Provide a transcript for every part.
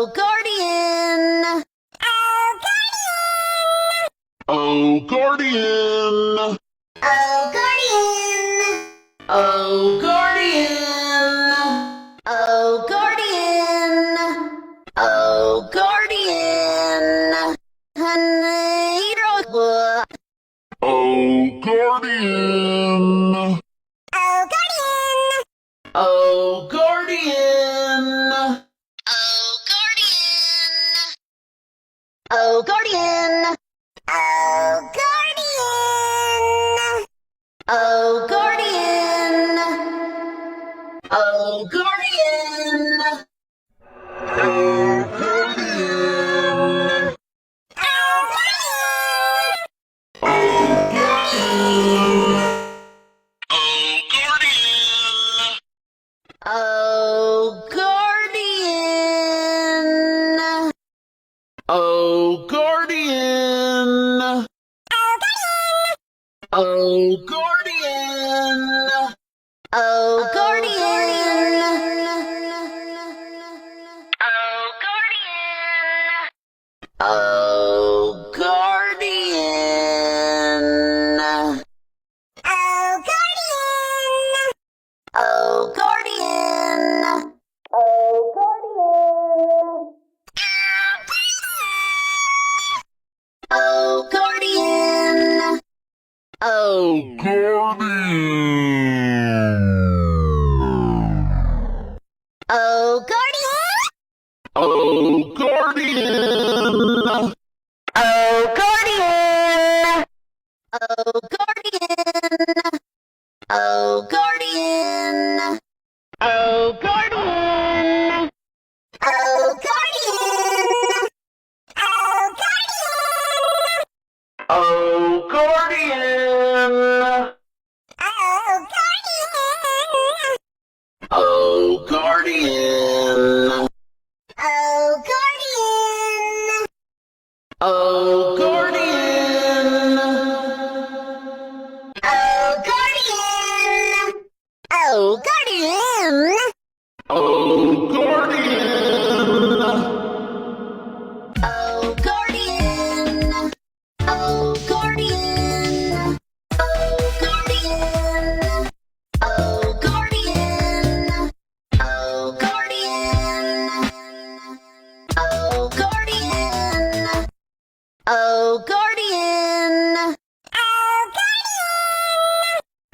guardian. Oh, guardian! Oh, guardian. Oh, guardian! Oh, guardian. Oh, guardian. Honey, Oh, guardian! Oh, guardian. Oh, guardian! Oh, guardian. Oh, guardian. Oh, guardian. Oh, guardian. Oh, guardian! Oh, guardian. Oh, guardian! Oh, guardian! Oh, guardian. Oh, guardian. Oh, guardian. Oh, guardian. Oh, guardian. Oh, guardian. Oh, guardian! Oh, guardian. Oh, guardian! Oh, guardian. Oh, guardian. Oh, guardian. Oh, guardian. Oh, guardian. Oh, guardian. Oh, guardian! Oh, guardian. Oh, guardian! Oh, guardian. Oh, guardian. Oh, guardian! Oh, guardian. Oh, guardian. Oh, guardian. Oh, guardian. Oh, guardian. Oh, guardian. Oh, guardian.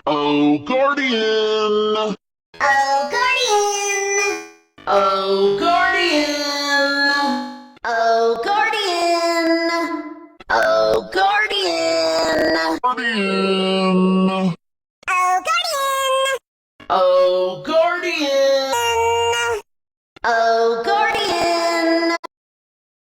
Oh, guardian! Oh, guardian. Oh, guardian! Oh, guardian. Oh, guardian. Guardian!